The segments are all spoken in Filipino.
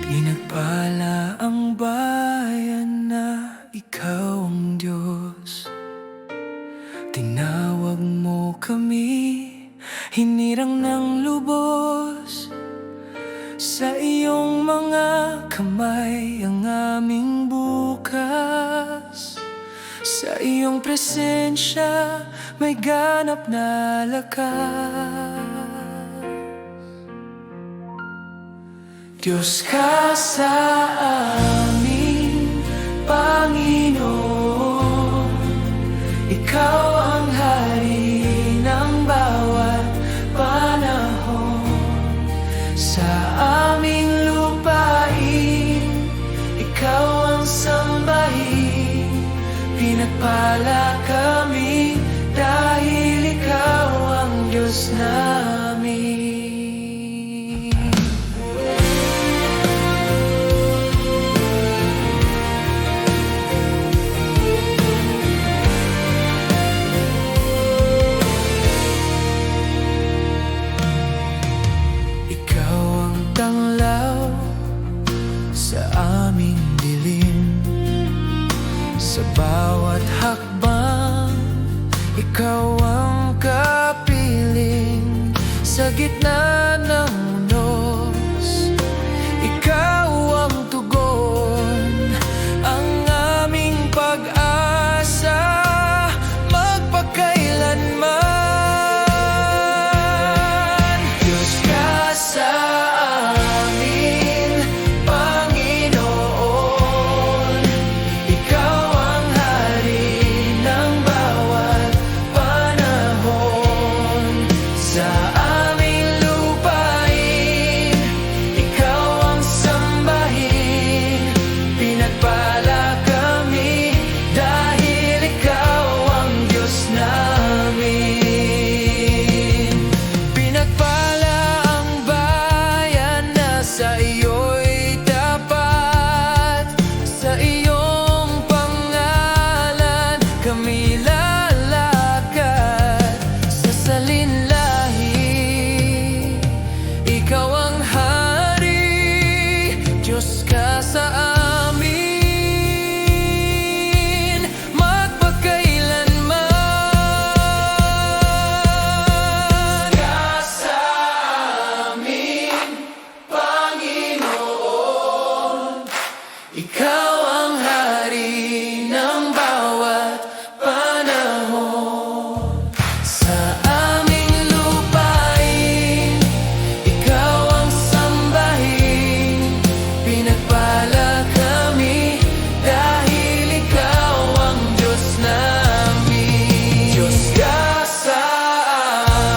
Pinagpala ang bayan na ikaw ang Diyos. Tinawag mo kami, hinirang ng lubos. Sa iyong mga kamay ang aming bukas. Sa iyong presensya may ganap na lakas. Diyos ka sa amin, Panginoon. Ikaw ang hari ng bawat panahon. Sa aming lupain, ikaw ang sambahin. Pinagpala kami dahil ikaw ang Diyos namin. Sa aming dilim, sa bawat hakbang, ikaw ang kapiling. Sa gitna ng unos, ikaw ang tugon, ang aming pag-asa magpakailanman. Diyos ka sa ikaw ang hari ng bawat panahon. Sa aming lupain, ikaw ang sambahin. Pinagpala kami dahil ikaw ang Diyos namin. Diyos ka sa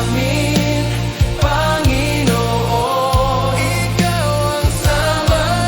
amin, Panginoon. Ikaw ang sambahin.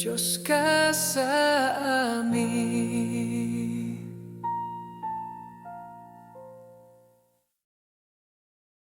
Diyos ka sa amin.